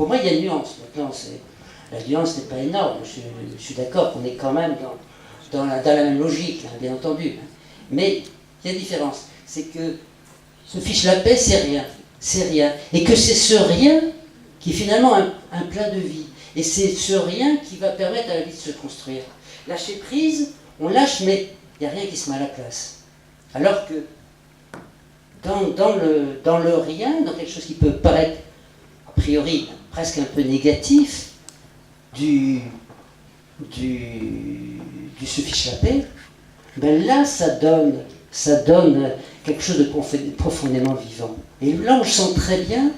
Pour moi, il y a une nuance. Maintenant, la nuance n'est pas énorme. Je suis d'accord qu'on est quand même dans la même logique, hein, bien entendu. Mais il y a une différence. C'est que se fiche la paix, c'est rien. C'est rien. Et que c'est ce rien qui est finalement un plat de vie. Et c'est ce rien qui va permettre à la vie de se construire. Lâcher prise, on lâche, mais il n'y a rien qui se met à la place. Alors que dans le rien, dans quelque chose qui peut paraître a priori presque un peu négatif, du se fiche la paix, ben là ça donne quelque chose de profondément vivant. Et là on le sent très bien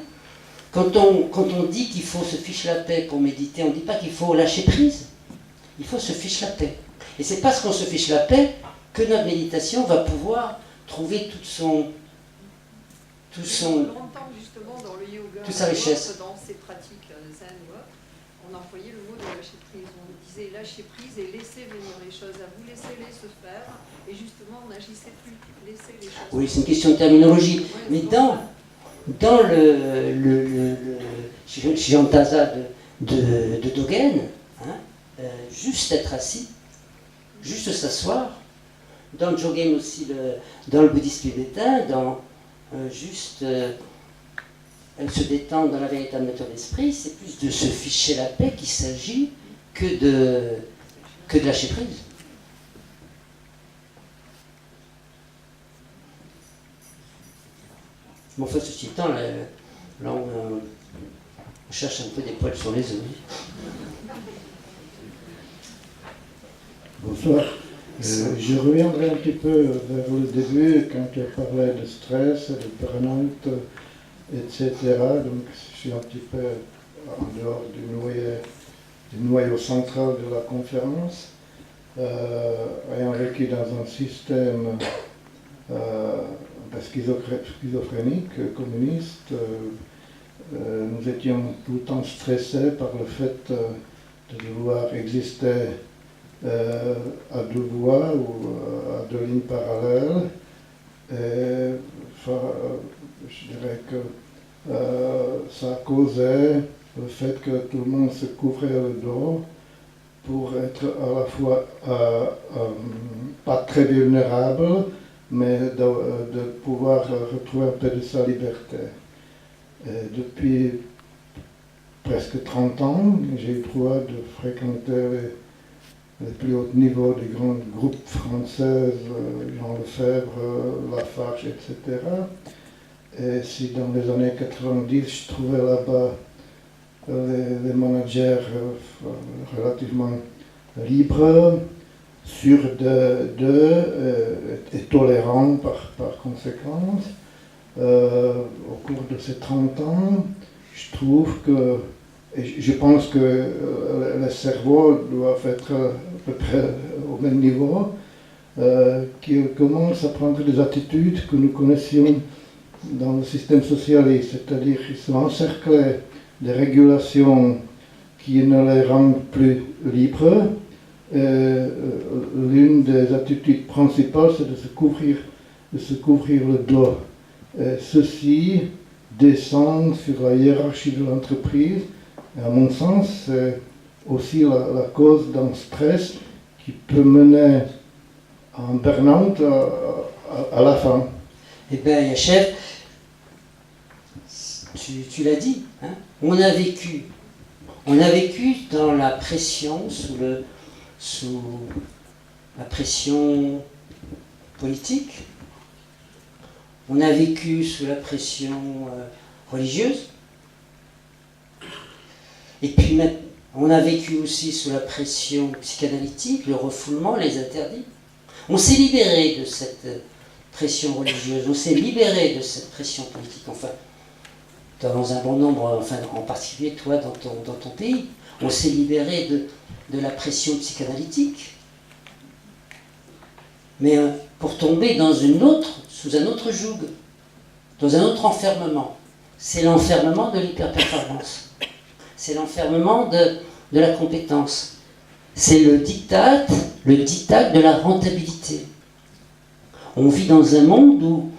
quand on dit qu'il faut se fiche la paix pour méditer, on ne dit pas qu'il faut lâcher prise, il faut se fiche la paix. Et c'est parce qu'on se fiche la paix que notre méditation va pouvoir trouver toute justement dans le yoga, toute sa richesse. Dans ces pratiques zen, on employait le mot de lâcher prise. On disait lâcher prise et laisser venir les choses à vous, laissez-les se faire. Et justement, on n'agissait plus, laissez les choses. Oui, c'est une question de terminologie. Ouais, mais dans le Shikantaza de Dogen, hein, juste être assis, juste s'asseoir, dans le Jogen aussi, dans le bouddhisme tibétain, juste se détendre dans la véritable nature d'esprit, c'est plus de se ficher la paix qu'il s'agit que de lâcher prise. Bon, enfin, ceci étant, là on cherche un peu des poils sur les os. Bonsoir. Je reviendrai un petit peu vers le début, quand tu parlais de stress, de burn-out, etc. Donc, je suis un petit peu en dehors du noyau central de la conférence. Ayant vécu dans un système schizophrénique, communiste, nous étions tout le temps stressés par le fait de devoir exister à deux voies ou à deux lignes parallèles. Et je dirais que ça causait le fait que tout le monde se couvrait le dos pour être à la fois pas très vulnérable, mais de pouvoir retrouver un peu de sa liberté. Et depuis presque 30 ans, j'ai eu le droit de fréquenter les plus hauts niveaux des grands groupes françaises, Jean Lefebvre, Lafarge, etc. Et si dans les années 90, je trouvais là-bas les managers relativement libres, sûrs d'eux et tolérants par conséquence, au cours de ces 30 ans, je trouve que, et je pense que les cerveaux doivent être à peu près au même niveau, qu'ils commencent à prendre des attitudes que nous connaissions dans le système socialiste, c'est-à-dire qu'ils sont encerclés de régulations qui ne les rendent plus libres. L'une des attitudes principales, c'est de se couvrir le dos. Ceci descend sur la hiérarchie de l'entreprise. Et à mon sens, c'est aussi la cause d'un stress qui peut mener à un burn-out à la fin. Eh bien, Yachef, tu l'as dit, hein, on a vécu dans la pression, sous la pression politique, on a vécu sous la pression religieuse, et puis on a vécu aussi sous la pression psychanalytique, le refoulement, les interdits. On s'est libéré de cette pression religieuse, on s'est libéré de cette pression politique, enfin, dans un bon nombre, enfin, en particulier toi dans ton pays, on s'est libéré de la pression psychanalytique. Mais pour tomber sous un autre joug, dans un autre enfermement. C'est l'enfermement de l'hyperperformance. C'est l'enfermement de la compétence. C'est le diktat de la rentabilité. On vit dans un monde où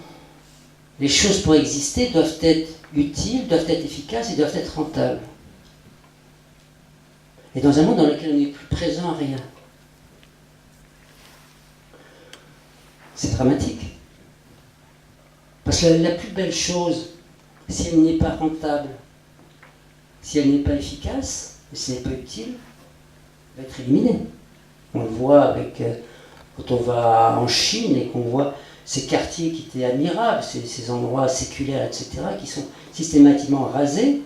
les choses pour exister doivent être utiles, doivent être efficaces et doivent être rentables. et dans un monde dans lequel on n'est plus présent à rien. C'est dramatique. Parce que la plus belle chose, si elle n'est pas rentable, si elle n'est pas efficace, si elle n'est pas utile, va être éliminée. On le voit avec, quand on va en Chine et qu'on voit ces quartiers qui étaient admirables, ces endroits séculaires, etc., qui sont systématiquement rasés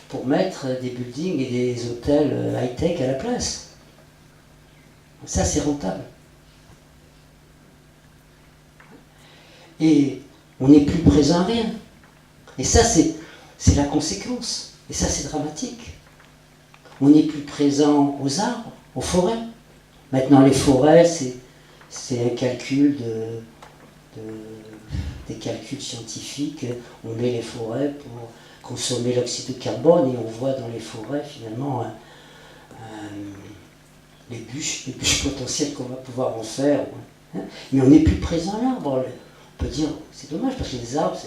pour mettre des buildings et des hôtels high-tech à la place. Ça, c'est rentable. Et on n'est plus présent à rien. Et ça, c'est la conséquence. Et ça, c'est dramatique. On n'est plus présent aux arbres, aux forêts. Maintenant, les forêts, c'est un calcul des calculs scientifiques. On met les forêts pour consommer l'oxyde de carbone et on voit dans les forêts, finalement, les bûches potentielles qu'on va pouvoir en faire. Hein. Mais on n'est plus présent à l'arbre. On peut dire, c'est dommage, parce que les arbres,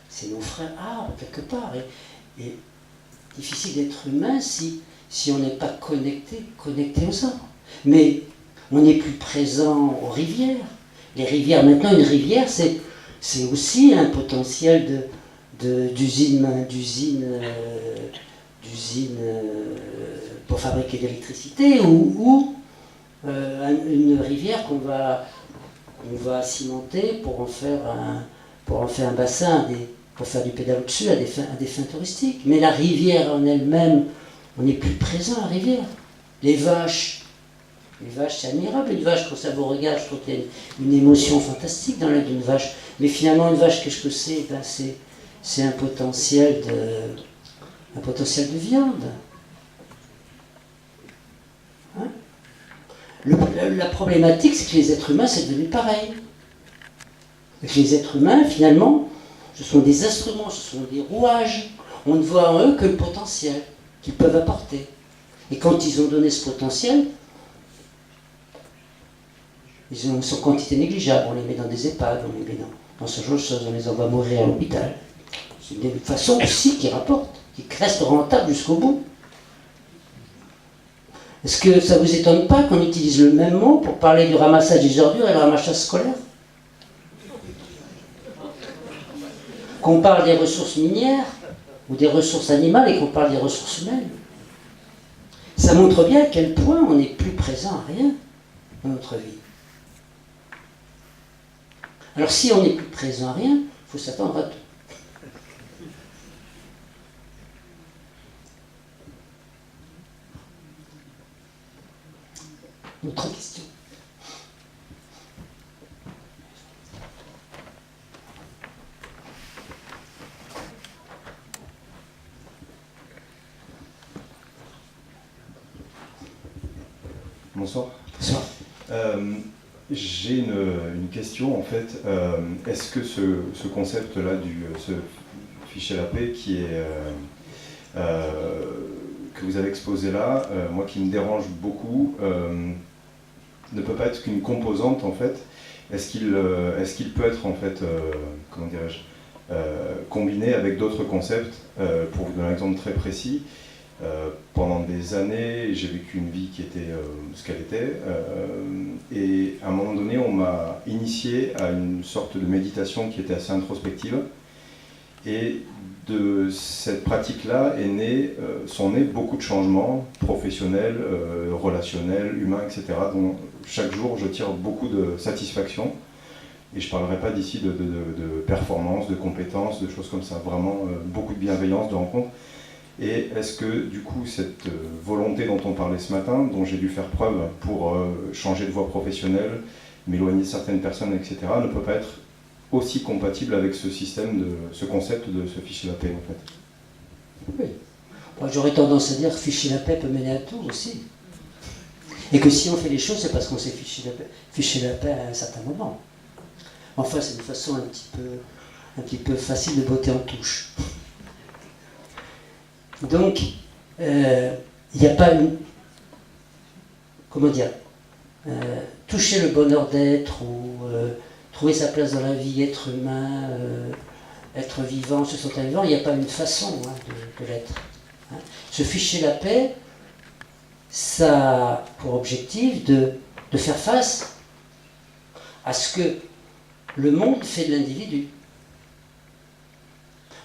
c'est nos frères arbres, quelque part. Et difficile d'être humain si on n'est pas connecté aux arbres. Mais on n'est plus présent aux rivières. Les rivières, maintenant, une rivière, c'est aussi un potentiel d'usine pour fabriquer de l'électricité, ou une rivière qu'on va cimenter pour en faire un bassin, pour faire du pédalo dessus à des fins touristiques. Mais la rivière en elle-même, on n'est plus présent à la rivière. Les vaches, c'est admirable. Une vache, quand ça vous regarde, je trouve qu'il y a une émotion fantastique dans l'œil d'une vache. Mais finalement, une vache, qu'est-ce que c'est? C'est un potentiel de viande. Hein? La problématique, c'est que les êtres humains, c'est devenu pareil. Et que les êtres humains, finalement, ce sont des instruments, ce sont des rouages. On ne voit en eux que le potentiel qu'ils peuvent apporter. Et quand ils ont donné ce potentiel, ils sont en quantité négligeable. On les met dans des EHPAD, on les met dans ce genre de choses, on les envoie mourir à l'hôpital. C'est une façon aussi qui rapporte, qui reste rentable jusqu'au bout. Est-ce que ça ne vous étonne pas qu'on utilise le même mot pour parler du ramassage des ordures et le ramassage scolaire? Qu'on parle des ressources minières ou des ressources animales et qu'on parle des ressources humaines. Ça montre bien à quel point on n'est plus présent à rien dans notre vie. Alors si on n'est plus présent à rien, il faut s'attendre à tout. Autre question. Bonsoir. Bonsoir. J'ai une question en fait. Est-ce que ce concept-là, ce fichier la paix que vous avez exposé là, moi qui me dérange beaucoup, ne peut pas être qu'une composante en fait? Est-ce qu'il peut être en fait, comment dirais-je, combiné avec d'autres concepts? Pour vous donner un exemple très précis, pendant des années, j'ai vécu une vie qui était ce qu'elle était, et à un moment donné, on m'a initié à une sorte de méditation qui était assez introspective, et de cette pratique-là sont nés beaucoup de changements professionnels, relationnels, humains, etc., dont chaque jour je tire beaucoup de satisfaction. Et je ne parlerai pas d'ici de performance, de compétences, de choses comme ça, vraiment beaucoup de bienveillance, de rencontres. Et est-ce que du coup cette volonté dont on parlait ce matin, dont j'ai dû faire preuve pour changer de voie professionnelle, m'éloigner de certaines personnes, etc., ne peut pas être aussi compatible avec ce système, ce concept de ce fichier la paix en fait? Oui. Moi, j'aurais tendance à dire que ficher la paix peut mener à tout aussi. Et que si on fait les choses, c'est parce qu'on s'est fiché la paix à un certain moment. Enfin, c'est une façon un petit peu facile de botter en touche. Donc, il n'y a pas une... Comment dire, toucher le bonheur d'être ou trouver sa place dans la vie, être humain, être vivant, se sentir vivant, il n'y a pas une façon de l'être. Hein. Se ficher la paix, ça a pour objectif de faire face à ce que le monde fait de l'individu.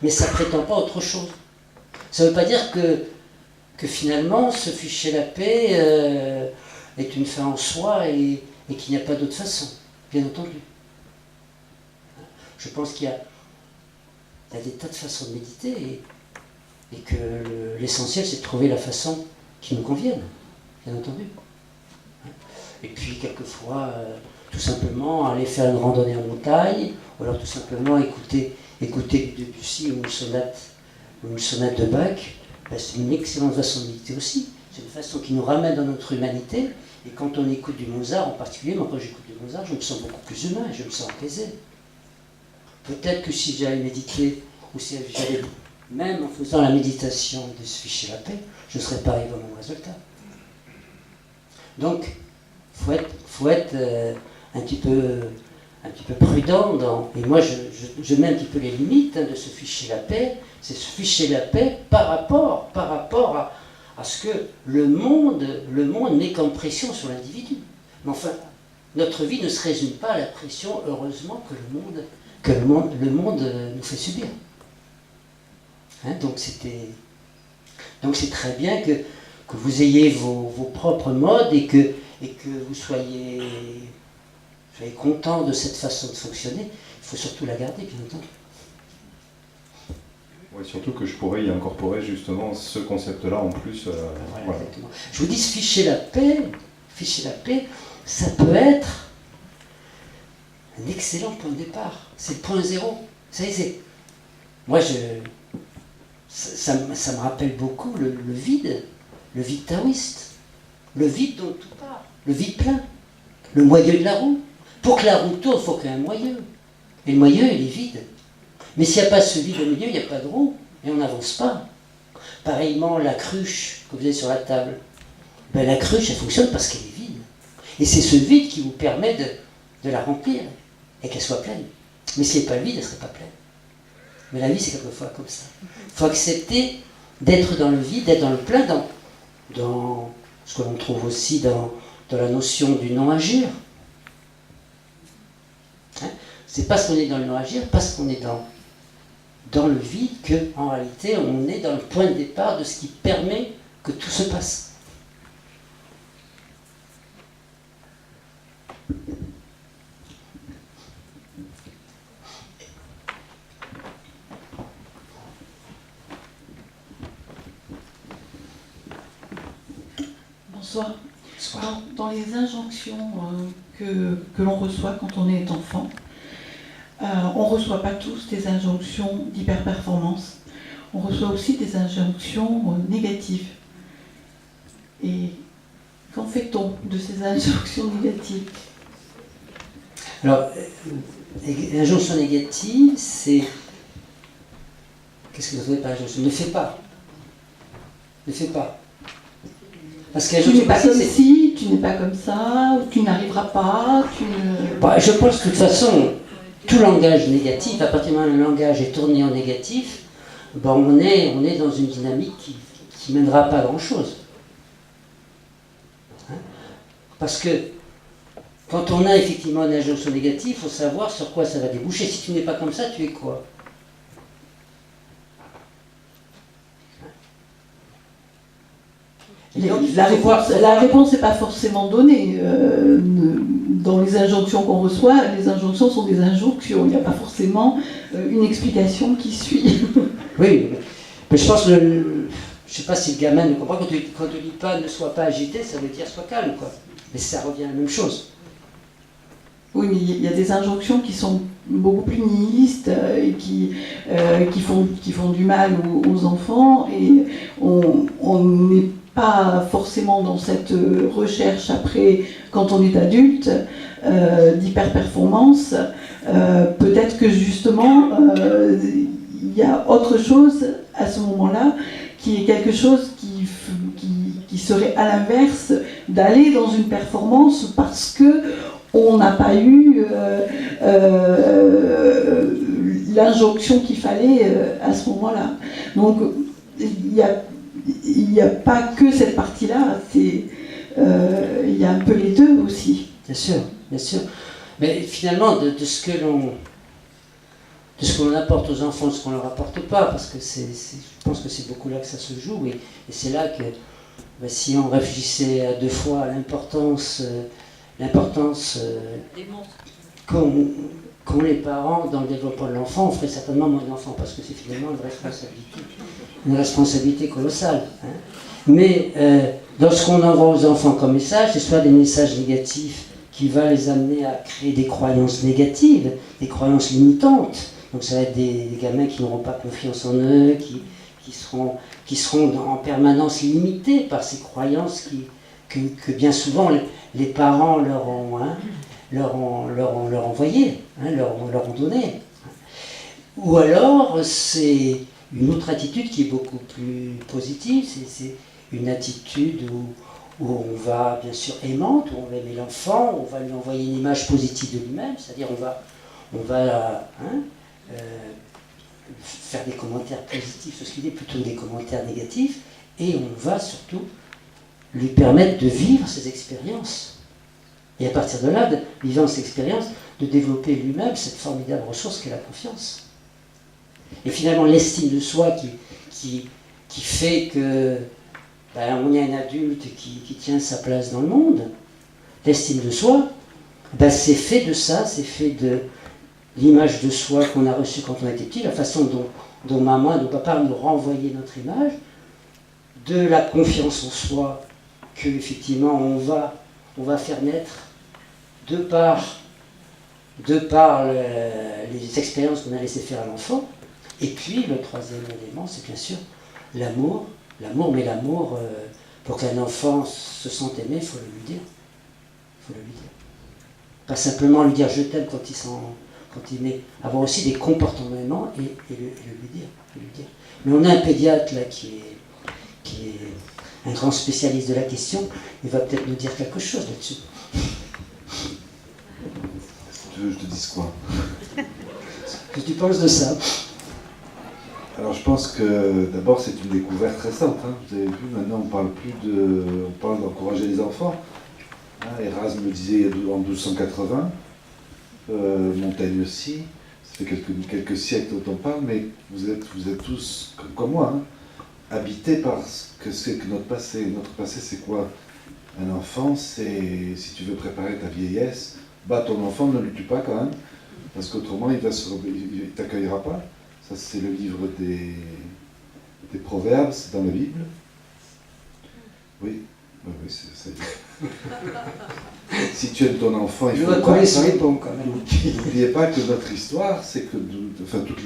Mais ça ne prétend pas autre chose. Ça ne veut pas dire que finalement, se ficher la paix est une fin en soi et qu'il n'y a pas d'autre façon, bien entendu. Je pense qu'il y a des tas de façons de méditer et que l'essentiel, c'est de trouver la façon qui nous convienne, bien entendu. Et puis, quelquefois, tout simplement, aller faire une randonnée en montagne, ou alors tout simplement écouter du Debussy ou une sonate de Bach, c'est une excellente façon de méditer aussi. C'est une façon qui nous ramène dans notre humanité. Et quand on écoute du Mozart en particulier, moi quand j'écoute du Mozart, je me sens beaucoup plus humain, je me sens apaisé. Peut-être que si j'avais médité, ou si j'avais, même en faisant la méditation de se ficher la paix, je ne serais pas arrivé au même résultat. Donc, faut être un petit peu prudent et moi je mets un petit peu les limites de se ficher la paix. C'est se ficher la paix par rapport à ce que le monde met comme pression sur l'individu. Mais enfin, notre vie ne se résume pas à la pression, heureusement, que le monde nous fait subir. Hein, donc c'est très bien que vous ayez vos propres modes et que vous soyez content de cette façon de fonctionner. Il faut surtout la garder, bien entendu. Oui, surtout que je pourrais y incorporer justement ce concept-là en plus. Voilà. Je vous dis, se ficher la paix, ça peut être un excellent point de départ. C'est le point zéro. Ça y est, moi, ça me rappelle beaucoup le vide taoïste, le vide dont tout part, le vide plein, le moyeu de la roue. Pour que la roue tourne, il faut qu'il y ait un moyeu. Et le moyeu, il est vide. Mais s'il n'y a pas ce vide au milieu, il n'y a pas de roue. Et on n'avance pas. Pareillement, la cruche que vous avez sur la table, la cruche, elle fonctionne parce qu'elle est vide. Et c'est ce vide qui vous permet de la remplir et qu'elle soit pleine. Mais si elle n'est pas vide, elle ne serait pas pleine. Mais la vie, c'est quelquefois comme ça. Il faut accepter d'être dans le vide, d'être dans le plein, dans ce que l'on trouve aussi dans la notion du non-agir. Hein? C'est parce qu'on est dans le non-agir, parce qu'on est dans le vide, qu'en réalité, on est dans le point de départ de ce qui permet que tout se passe. Bonsoir. Dans les injonctions que l'on reçoit quand on est enfant, on ne reçoit pas tous des injonctions d'hyperperformance. On reçoit aussi des injonctions négatives. Et qu'en fait-on de ces injonctions négatives? Alors, l'injonction négative, c'est... Qu'est-ce que vous entendez par injonction? Ne fais pas. Ne fais pas. Parce que tu n'es pas comme si, tu n'es pas comme ça, ou tu n'arriveras pas, tu ne... Bah, je pense que de toute façon, tout langage négatif, à partir du moment où le langage est tourné en négatif, bah, on est dans une dynamique qui ne mènera pas à grand-chose. Hein? Parce que quand on a effectivement une injonction négative, il faut savoir sur quoi ça va déboucher. Si tu n'es pas comme ça, tu es quoi? La réponse n'est pas forcément donnée. Dans les injonctions qu'on reçoit, les injonctions sont des injonctions. Il n'y a pas forcément une explication qui suit. Oui, mais je pense que, je ne sais pas si le gamin ne comprend, quand tu ne dis pas ne sois pas agité, ça veut dire sois calme, quoi. Mais ça revient à la même chose. Oui, mais il y a des injonctions qui sont beaucoup plus nihilistes et qui font du mal aux enfants, et on n'est pas forcément dans cette recherche après, quand on est adulte, d'hyperperformance. Peut-être que justement, il y a autre chose à ce moment-là, qui est quelque chose qui serait à l'inverse d'aller dans une performance parce que on n'a pas eu l'injonction qu'il fallait à ce moment-là. Donc, il y a il n'y a pas que cette partie-là, il y a un peu les deux aussi. Bien sûr, bien sûr. Mais finalement, de ce que l'on apporte aux enfants, de ce qu'on ne leur apporte pas, parce que je pense que c'est beaucoup là que ça se joue, et c'est là que si on réfléchissait à deux fois à l'importance qu'ont les parents dans le développement de l'enfant, on ferait certainement moins d'enfants, parce que c'est finalement une responsabilité colossale. Hein. Mais dans ce qu'on envoie aux enfants comme message, c'est soit des messages négatifs qui vont les amener à créer des croyances négatives, des croyances limitantes. Donc ça va être des gamins qui n'auront pas confiance en eux, qui seront en permanence limités par ces croyances que bien souvent les parents leur ont envoyées, leur ont données. Ou alors c'est une autre attitude qui est beaucoup plus positive, c'est une attitude où on va, bien sûr, aimante, où on va aimer l'enfant, on va lui envoyer une image positive de lui-même, c'est-à-dire on va faire des commentaires positifs sur ce qu'il est, plutôt que des commentaires négatifs, et on va surtout lui permettre de vivre ses expériences. Et à partir de là, vivant ses expériences, de développer lui-même cette formidable ressource qu'est la confiance. Et finalement, l'estime de soi qui fait que on y a un adulte qui tient sa place dans le monde, l'estime de soi, c'est fait de ça, c'est fait de l'image de soi qu'on a reçue quand on était petit, la façon dont maman, dont papa nous renvoyait notre image, de la confiance en soi que effectivement on va faire naître de par les expériences qu'on a laissé faire à l'enfant. Et puis le troisième élément, c'est bien sûr l'amour, mais l'amour, pour qu'un enfant se sente aimé, il faut le lui dire. Pas simplement lui dire je t'aime quand il met, avoir aussi des comportements et le lui dire. Mais on a un pédiatre là qui est un grand spécialiste de la question, il va peut-être nous dire quelque chose là-dessus. Tu veux que je te dise quoi? Qu'est-ce que tu penses de ça? Alors je pense que d'abord c'est une découverte récente. Hein. Vous avez vu, maintenant on parle d'encourager les enfants. Hein, Erasme le disait en 1280, Montaigne aussi. Ça fait quelques siècles dont on parle, mais vous êtes tous comme moi, hein, habités par ce que c'est que notre passé. Notre passé, c'est quoi? Un enfant, c'est, si tu veux préparer ta vieillesse, ton enfant, ne le tue pas quand même, parce qu'autrement il t'accueillera pas. Ça, c'est le livre des Proverbes, c'est dans la Bible. Oui, ça y est. Si tu aimes ton enfant, il faut le coller sur les ponts quand même. N'oubliez pas que notre histoire, c'est que toute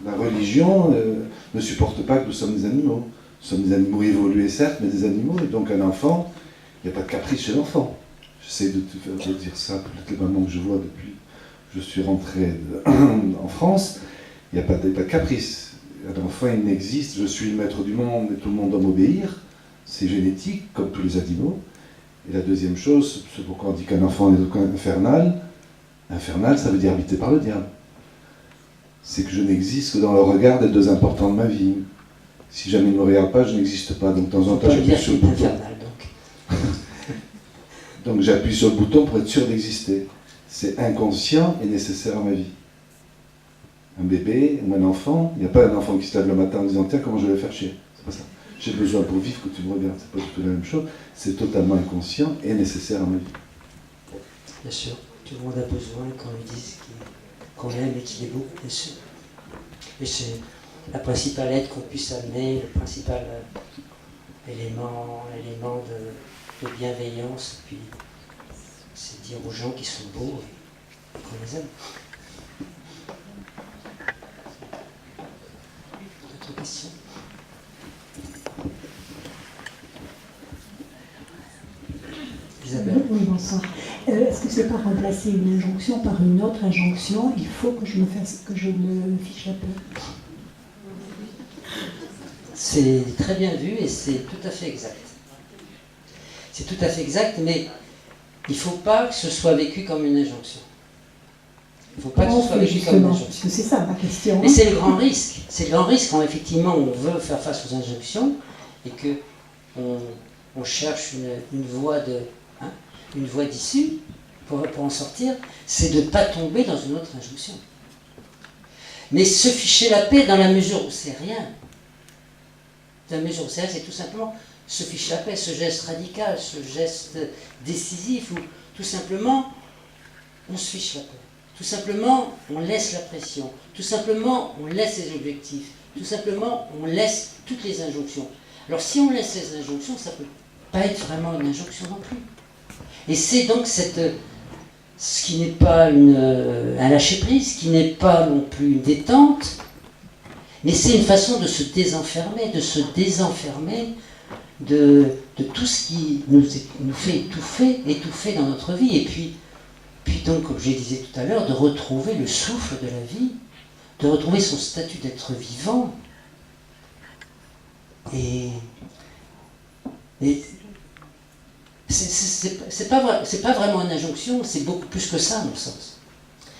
la religion ne supporte pas que nous sommes des animaux. Nous sommes des animaux évolués, certes, mais des animaux. Et donc un enfant, il n'y a pas de caprice chez l'enfant. J'essaie de dire ça pour toutes les mamans que je vois depuis que je suis rentré en France. Il n'y a pas de caprice. Un enfant, il n'existe. Je suis le maître du monde et tout le monde doit m'obéir. C'est génétique, comme tous les animaux. Et la deuxième chose, c'est pourquoi on dit qu'un enfant est infernal. Infernal, ça veut dire habité par le diable. C'est que je n'existe que dans le regard des deux importants de ma vie. Si jamais il ne me regarde pas, je n'existe pas. Donc de temps en temps, j'appuie sur le bouton. Donc j'appuie sur le bouton pour être sûr d'exister. C'est inconscient et nécessaire à ma vie. Un bébé ou un enfant, il n'y a pas un enfant qui se lève le matin en disant tiens, comment je vais faire chier. C'est pas ça. J'ai besoin pour vivre que tu me regardes. C'est pas du tout la même chose. C'est totalement inconscient et nécessaire à ma vie. Bien sûr, tout le monde a besoin qu'on lui dise qu'on l'aime et qu'il est beau, bien sûr. Et c'est la principale aide qu'on puisse amener, le principal élément de bienveillance, puis c'est dire aux gens qu'ils sont beaux et qu'on les aime. D'autres questions? Isabelle. Oui, bonsoir. Est-ce que c'est pas remplacer une injonction par une autre injonction? Il faut que je me fiche la paix. C'est très bien vu et c'est tout à fait exact. C'est tout à fait exact, mais il ne faut pas que ce soit vécu comme une injonction. Il ne faut pas que ce soit vécu comme une injonction. Parce que c'est ça ma question. Mais c'est le grand risque. C'est le grand risque quand effectivement on veut faire face aux injonctions et que on cherche une voie une voie d'issue pour en sortir, c'est de ne pas tomber dans une autre injonction. Mais se ficher la paix dans la mesure où c'est rien. Dans la mesure où c'est rien, c'est tout simplement se ficher la paix, ce geste radical, ce geste décisif, où tout simplement on se fiche la paix. Tout simplement on laisse la pression. Tout simplement on laisse les objectifs. Tout simplement on laisse toutes les injonctions. Alors si on laisse les injonctions, ça ne peut pas être vraiment une injonction non plus. Et c'est donc ce qui n'est pas un lâcher-prise, qui n'est pas non plus une détente, mais c'est une façon de se désenfermer, de tout ce qui nous fait étouffer dans notre vie. Et puis donc, comme je disais tout à l'heure, de retrouver le souffle de la vie, de retrouver son statut d'être vivant. Et c'est pas vraiment une injonction, c'est beaucoup plus que ça, à mon sens.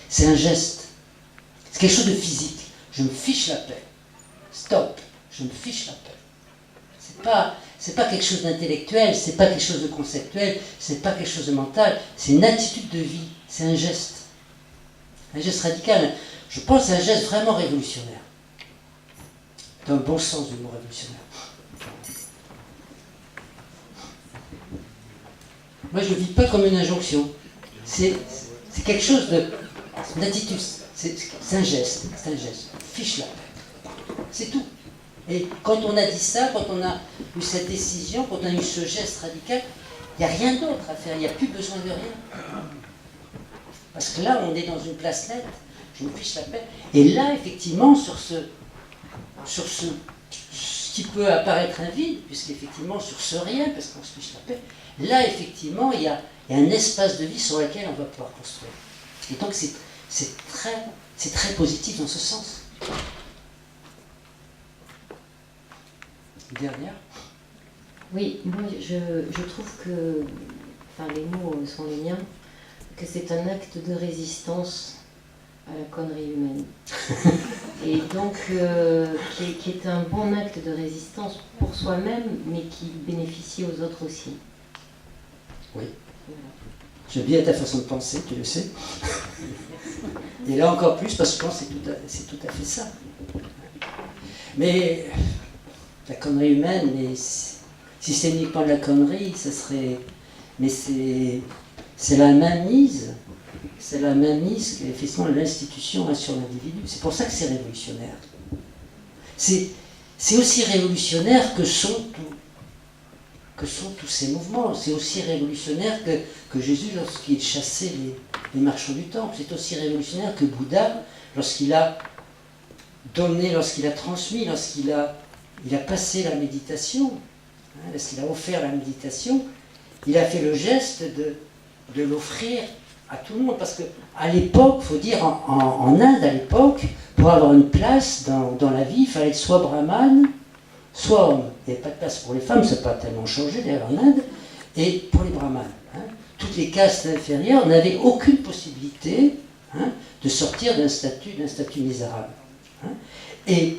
C'est un geste. C'est quelque chose de physique. Je me fiche la paix. Stop. Je me fiche la paix. C'est pas quelque chose d'intellectuel, c'est pas quelque chose de conceptuel, c'est pas quelque chose de mental. C'est une attitude de vie. C'est un geste. Un geste radical. Je pense que c'est un geste vraiment révolutionnaire. Dans le bon sens du mot révolutionnaire. Moi, je ne le vis pas comme une injonction. C'est quelque chose de... C'est une attitude. C'est un geste. C'est un geste. Fiche la paix. C'est tout. Et quand on a dit ça, quand on a eu cette décision, quand on a eu ce geste radical, il n'y a rien d'autre à faire. Il n'y a plus besoin de rien. Parce que là, on est dans une place nette. Je me fiche la paix. Et là, effectivement, sur ce qui peut apparaître un vide, puisqu'effectivement, sur ce rien, parce qu'on se fiche la paix, là, effectivement, il y a un espace de vie sur lequel on va pouvoir construire. Et donc, c'est très positif dans ce sens. Dernière. Oui, moi, je trouve que, enfin, les mots sont les miens, que c'est un acte de résistance à la connerie humaine. Et donc, qui est un bon acte de résistance pour soi-même, mais qui bénéficie aux autres aussi. Oui. Voilà. J'aime bien ta façon de penser, tu le sais. Et là encore plus, parce que je pense que c'est tout à fait ça. Mais la connerie humaine, mais si c'est uniquement de la connerie, ça serait... Mais c'est la mainmise. C'est la mainmise qu'effectivement l'institution a sur l'individu. C'est pour ça que c'est révolutionnaire. C'est aussi révolutionnaire que sont tous ces mouvements. C'est aussi révolutionnaire que Jésus lorsqu'il chassait les marchands du temple. C'est aussi révolutionnaire que Bouddha lorsqu'il a donné, lorsqu'il a transmis, lorsqu'il a passé la méditation, lorsqu'il a offert la méditation, il a fait le geste de l'offrir à tout le monde. Parce qu'à l'époque, il faut dire, en Inde, à l'époque, pour avoir une place dans la vie, il fallait être soit brahmane, soit homme. Il n'y avait pas de place pour les femmes, ça n'a pas tellement changé d'ailleurs en Inde, et pour les brahmanes. Toutes les castes inférieures n'avaient aucune possibilité de sortir d'un statut misérable. Et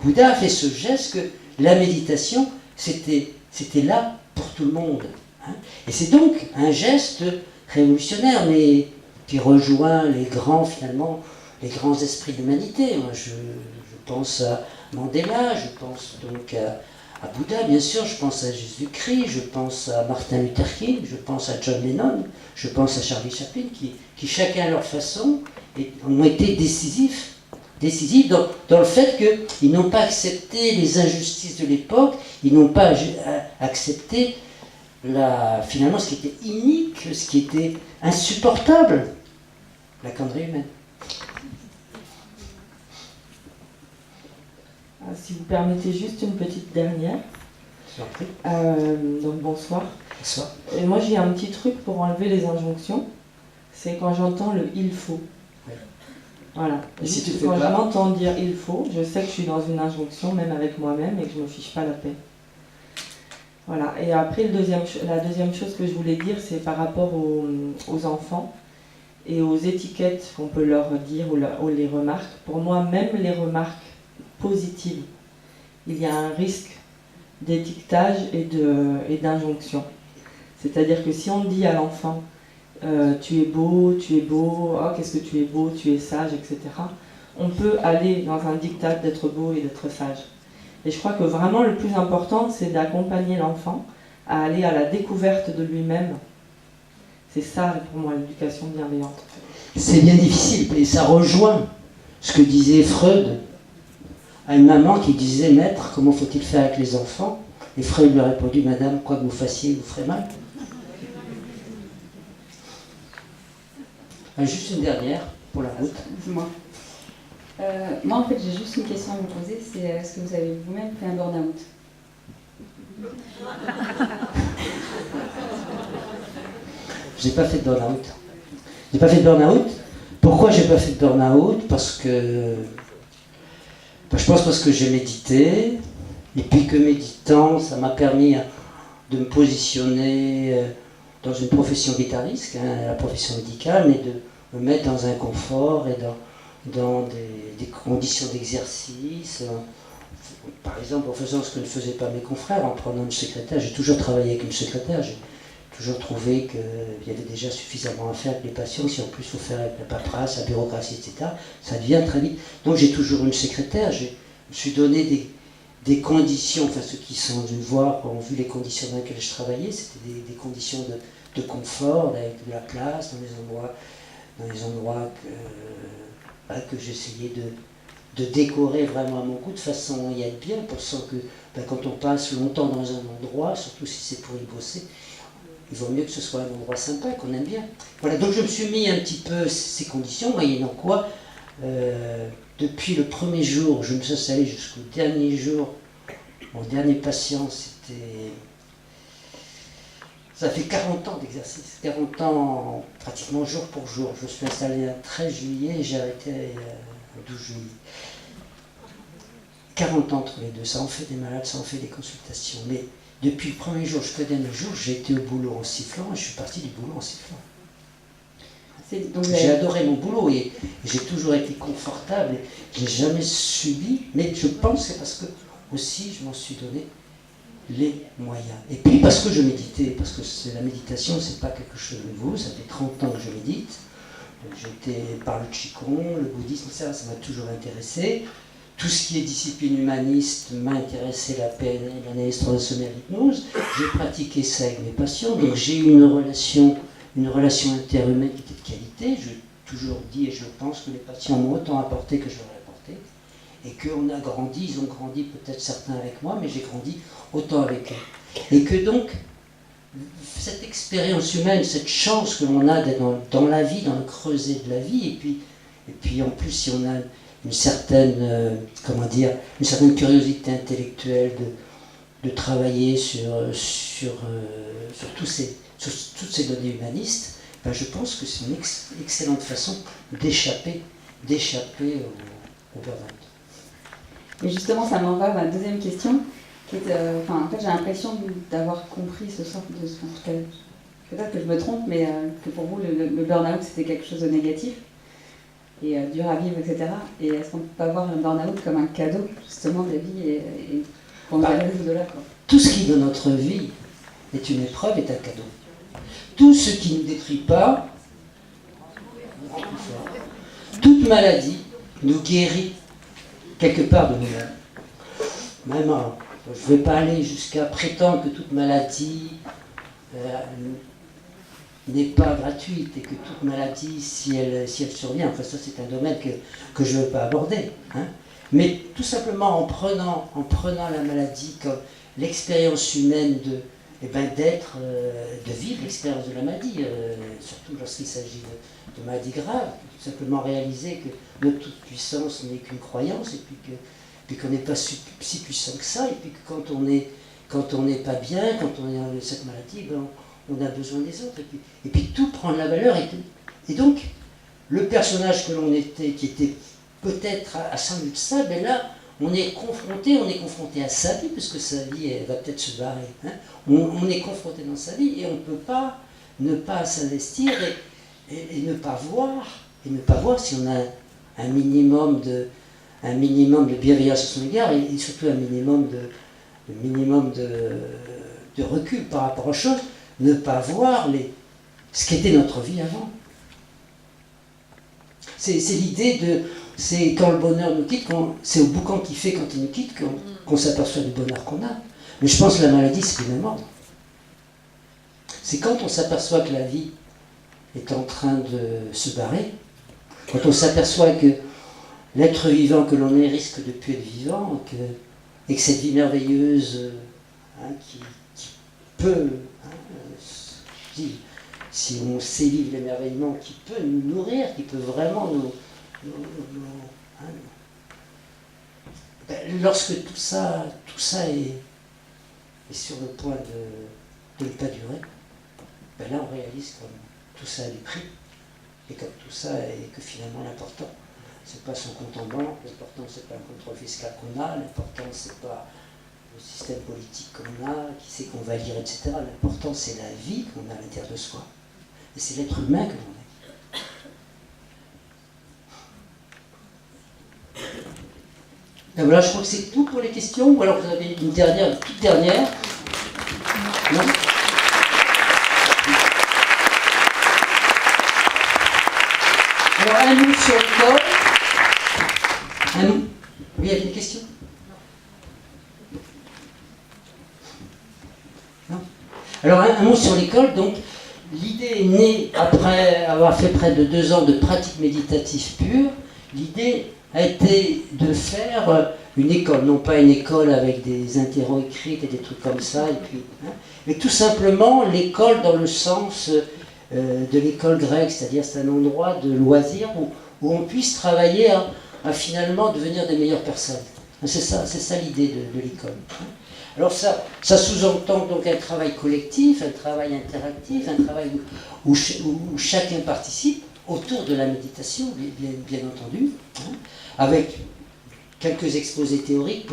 Bouddha a fait ce geste que la méditation, c'était là pour tout le monde. Et c'est donc un geste révolutionnaire, mais qui rejoint les grands esprits de l'humanité. Moi, je pense à Mandela, je pense donc à Bouddha, bien sûr, je pense à Jésus-Christ, je pense à Martin Luther King, je pense à John Lennon, je pense à Charlie Chaplin, qui chacun à leur façon ont été décisifs dans le fait qu'ils n'ont pas accepté les injustices de l'époque, ils n'ont pas accepté finalement ce qui était inique, ce qui était insupportable, la connerie humaine. Si vous permettez juste une petite dernière. Donc bonsoir. Bonsoir. Et moi j'ai un petit truc pour enlever les injonctions, c'est quand j'entends le il faut. Ouais. Voilà. Et si tu quand fais je pas... m'entends dire il faut, je sais que je suis dans une injonction, même avec moi-même, et que je ne me fiche pas la paix. Voilà. Et après, la deuxième chose que je voulais dire, c'est par rapport aux enfants et aux étiquettes qu'on peut leur dire ou les remarques. Pour moi, même les remarques positives, il y a un risque d'étiquetage et d'injonction. C'est-à-dire que si on dit à l'enfant tu es beau, oh, qu'est-ce que tu es beau, tu es sage, etc., on peut aller dans un diktat d'être beau et d'être sage. Et je crois que vraiment le plus important, c'est d'accompagner l'enfant à aller à la découverte de lui-même. C'est ça pour moi l'éducation bienveillante. C'est bien difficile, et ça rejoint ce que disait Freud à une maman qui disait « Maître, comment faut-il faire avec les enfants ?» Et Freud lui a répondu « Madame, quoi que vous fassiez, vous ferez mal. » Juste une dernière pour la route. Moi, en fait, j'ai juste une question à vous poser, c'est est-ce que vous avez vous-même fait un burn-out? Je n'ai pas fait de burn-out. J'ai pas fait de burn-out. Pourquoi j'ai pas fait de burn-out? Parce que... je pense parce que j'ai médité, et puis que méditant, ça m'a permis de me positionner dans une profession guitariste, la profession médicale, mais de me mettre dans un confort et dans des conditions d'exercice. Par exemple, en faisant ce que ne faisaient pas mes confrères, en prenant une secrétaire. J'ai toujours travaillé avec une secrétaire. J'ai toujours trouvé qu'il y avait déjà suffisamment à faire avec les patients. Si en plus il faut faire avec la paperasse, la bureaucratie, etc., ça devient très vite. Donc j'ai toujours une secrétaire. Je me suis donné des conditions, enfin ceux qui sont venus voir ont vu les conditions dans lesquelles je travaillais, c'était des conditions de confort, avec de la place, dans les endroits que j'essayais de décorer vraiment à mon goût, de façon à y être bien, pour que quand on passe longtemps dans un endroit, surtout si c'est pour y bosser, il vaut mieux que ce soit un endroit sympa, qu'on aime bien. Voilà, donc je me suis mis un petit peu ces conditions, moyennant quoi, depuis le premier jour, je me suis installé jusqu'au dernier jour, mon dernier patient, ça fait 40 ans d'exercice, 40 ans pratiquement jour pour jour. Je me suis installé le 13 juillet et j'ai arrêté le 12 juillet. 40 ans entre les deux, ça en fait des malades, ça en fait des consultations. Mais depuis le premier jour jusqu'au dernier jour, j'ai été au boulot en sifflant et je suis parti du boulot en sifflant. J'ai adoré mon boulot et j'ai toujours été confortable et je n'ai jamais subi, mais je pense que c'est parce que aussi je m'en suis donné les moyens. Et puis parce que je méditais, parce que la méditation c'est pas quelque chose de nouveau, ça fait 30 ans que je médite. J'étais par le Qigong, le bouddhisme, ça m'a toujours intéressé. Tout ce qui est discipline humaniste m'a intéressé, la PNL, l'analyse transactionnelle, l'hypnose. J'ai pratiqué ça avec mes patients, donc j'ai eu une relation interhumaine qui était de qualité. J'ai toujours dit et je pense que les patients m'ont autant apporté que je leur ai apporté. Et qu'on a grandi, ils ont grandi peut-être certains avec moi, mais j'ai grandi autant avec eux. Et que donc, cette expérience humaine, cette chance que l'on a d'être dans la vie, dans le creuset de la vie, et puis en plus si on a une certaine, une certaine curiosité intellectuelle de travailler sur toutes ces données humanistes, je pense que c'est une excellente façon d'échapper au burn-out. Et justement, ça m'en va à ma deuxième question, qui est, en fait, j'ai l'impression d'avoir compris ce sort de... Peut-être que je me trompe, mais que pour vous, le burn-out, c'était quelque chose de négatif, et dur à vivre, etc. Et est-ce qu'on ne peut pas voir le burn-out comme un cadeau, justement, de la vie, et qu'on arrive de là, quoi. Tout ce qui, dans notre vie, est une épreuve, est un cadeau. Tout ce qui ne nous détruit pas, toute maladie nous guérit quelque part de nous-mêmes. Même, je ne vais pas aller jusqu'à prétendre que toute maladie n'est pas gratuite et que toute maladie, si elle survient, enfin ça c'est un domaine que je ne veux pas aborder, hein. Mais tout simplement en prenant la maladie comme l'expérience humaine d'être, de vivre l'expérience de la maladie, surtout lorsqu'il s'agit de maladies graves, tout simplement réaliser que notre toute-puissance n'est qu'une croyance, et puis qu'on n'est pas si puissant que ça, et puis que quand on n'est pas bien, quand on est dans cette maladie, on a besoin des autres, et puis tout prend de la valeur, et donc le personnage que l'on était, qui était peut-être à 100 000 de ça, là, on est confronté à sa vie, parce que sa vie, elle va peut-être se barrer. Hein. On est confronté dans sa vie, et on ne peut pas ne pas s'investir et ne pas voir si on a un minimum de bienveillance à son égard, et surtout un minimum minimum de recul par rapport aux choses, ne pas voir ce qu'était notre vie avant. C'est l'idée de... C'est quand le bonheur nous quitte, c'est au boucan qui fait quand il nous quitte qu'on s'aperçoit du bonheur qu'on a. Mais je pense que la maladie, c'est le même ordre. C'est quand on s'aperçoit que la vie est en train de se barrer, quand on s'aperçoit que l'être vivant que l'on est risque de plus être vivant, et que cette vie merveilleuse qui peut, si on sait vivre l'émerveillement, qui peut nous nourrir, qui peut vraiment lorsque tout ça est sur le point de ne pas durer, là on réalise comme tout ça a du prix, et comme tout ça est que finalement l'important, c'est pas son compte en banque, l'important c'est pas un contrôle fiscal qu'on a, l'important c'est pas le système politique qu'on a, qui sait qu'on va lire, etc. L'important c'est la vie qu'on a à l'intérieur de soi, et c'est l'être humain que l'on est. Et voilà, je crois que c'est tout pour les questions, ou alors vous avez une toute dernière. Non ? Alors, un mot sur l'école. Un mot. Oui, il y avait une question ? Non ? Alors, un mot sur l'école. Donc, l'idée est née après avoir fait près de 2 ans de pratique méditative pure. L'idée a été de faire une école, non pas une école avec des interros écrites et des trucs comme ça, et puis, mais tout simplement l'école dans le sens de l'école grecque, c'est-à-dire c'est un endroit de loisirs où on puisse travailler à finalement devenir des meilleures personnes. C'est ça l'idée de l'école. Alors ça sous-entend donc un travail collectif, un travail interactif, un travail où chacun participe autour de la méditation, bien entendu, avec quelques exposés théoriques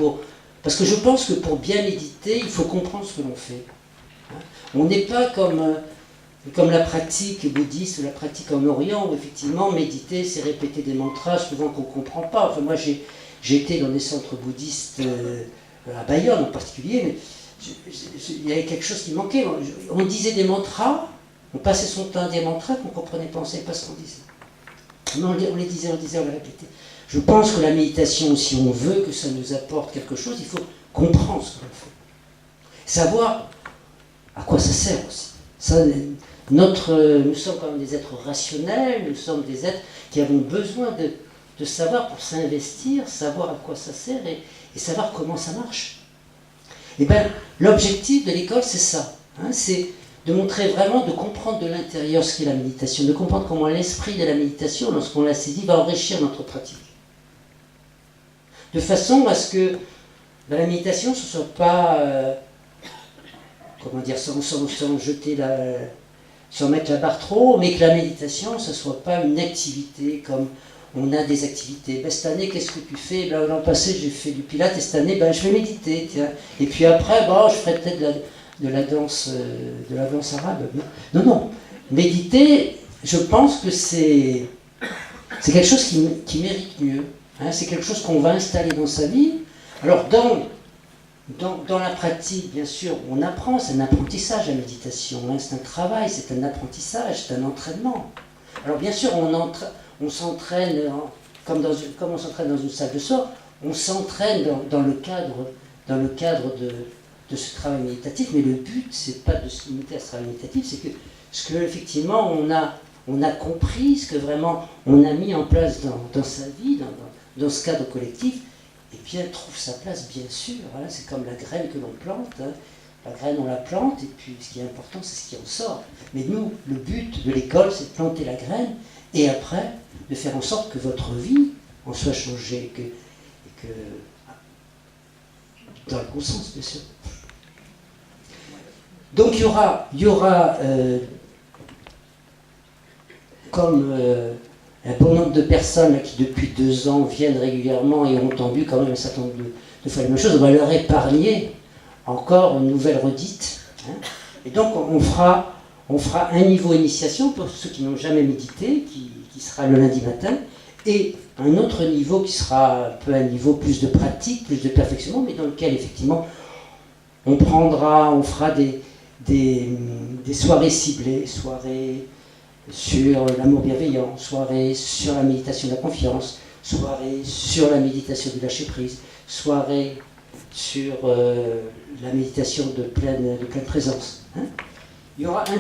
parce que je pense que pour bien méditer, il faut comprendre ce que l'on fait. On n'est pas comme la pratique bouddhiste ou la pratique en Orient, où effectivement méditer, c'est répéter des mantras souvent qu'on ne comprend pas. Enfin, moi, j'ai été dans des centres bouddhistes à Bayonne en particulier, mais il y avait quelque chose qui manquait. On disait des mantras, on passait son temps à des mantras qu'on ne comprenait pas, on ne savait pas ce qu'on disait. Mais on les disait, on les répétait. Je pense que la méditation, si on veut que ça nous apporte quelque chose, il faut comprendre ce que l'on fait. Savoir à quoi ça sert aussi. Nous sommes quand même des êtres rationnels, nous sommes des êtres qui avons besoin de savoir pour s'investir, savoir à quoi ça sert et savoir comment ça marche. Et bien, l'objectif de l'école, c'est ça. C'est de montrer vraiment, de comprendre de l'intérieur ce qu'est la méditation, de comprendre comment l'esprit de la méditation, lorsqu'on la saisit, va enrichir notre pratique. De façon à ce que la méditation, ce ne soit pas, sans mettre la barre trop haut, mais que la méditation, ce ne soit pas une activité comme on a des activités. Cette année, qu'est-ce que tu fais ? L'an passé, j'ai fait du pilates, et cette année, je vais méditer. Tiens. Et puis après, je ferai peut-être de la danse arabe. Non. Méditer, je pense que c'est quelque chose qui mérite mieux. C'est quelque chose qu'on va installer dans sa vie. Alors, dans la pratique, bien sûr, on apprend, c'est un apprentissage la méditation. C'est un travail, c'est un apprentissage, c'est un entraînement. Alors, bien sûr, on s'entraîne, comme on s'entraîne dans une salle de sport, on s'entraîne dans le cadre de ce travail méditatif, mais le but, c'est pas de se limiter à ce travail méditatif, c'est que ce que effectivement on a compris, ce que vraiment on a mis en place dans sa vie, dans ce cadre collectif, et bien trouve sa place, bien sûr. Voilà, c'est comme la graine que l'on plante. La graine, on la plante, et puis ce qui est important, c'est ce qui en sort. Mais nous, le but de l'école, c'est de planter la graine, et après, de faire en sorte que votre vie en soit changée, et que dans le bon sens, bien sûr. Donc il y aura comme un bon nombre de personnes qui depuis 2 ans viennent régulièrement et ont entendu quand même un certain nombre de fois la même chose, on va leur épargner encore une nouvelle redite. Et donc on fera un niveau initiation pour ceux qui n'ont jamais médité, qui sera le lundi matin, et un autre niveau qui sera un peu un niveau plus de pratique, plus de perfectionnement, mais dans lequel effectivement on fera des soirées ciblées, soirées sur l'amour bienveillant, soirées sur la méditation de la confiance, soirées sur la méditation du lâcher-prise, soirées sur la méditation de pleine présence. Hein. Il y aura un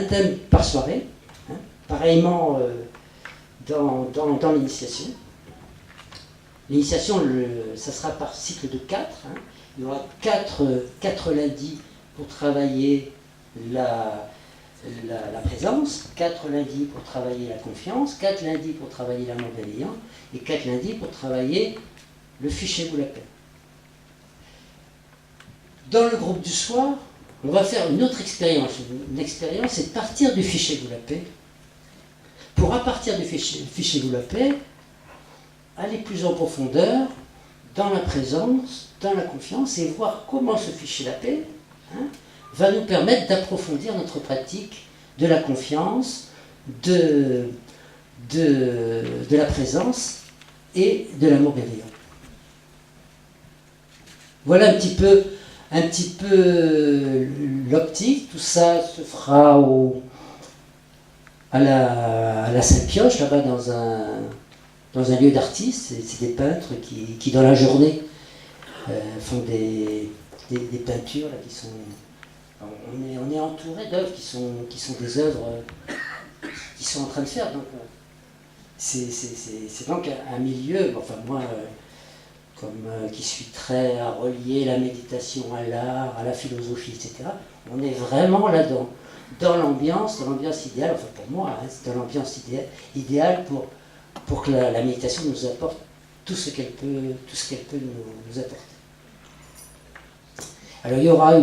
thème par soirée, hein, pareillement dans l'initiation. L'initiation, ça sera par cycle de 4. Hein. Il y aura 4 lundis pour travailler la présence, 4 lundis pour travailler la confiance, 4 lundis pour travailler l'amour bienveillant, et 4 lundis pour travailler le fichez-vous la paix. Dans le groupe du soir, on va faire une autre expérience. Une expérience, c'est de partir du fichez-vous la paix, pour à partir du fichez-vous la paix, aller plus en profondeur dans la présence, dans la confiance, et voir comment ce ficher la paix, hein, va nous permettre d'approfondir notre pratique de la confiance, de la présence et de l'amour bienveillant. Voilà un petit peu l'optique. Tout ça se fera à la Sainte Pioche, là-bas dans un lieu d'artistes. C'est des peintres qui dans la journée font des peintures là, qui sont... On est entouré d'œuvres qui sont des œuvres qu'ils sont en train de faire. Donc, c'est donc un milieu, enfin moi, qui suis très à relier la méditation à l'art, à la philosophie, etc. On est vraiment là-dedans, dans l'ambiance idéale, enfin pour moi, hein, c'est dans l'ambiance idéale pour que la méditation nous apporte tout ce qu'elle peut nous apporter. Alors il y aura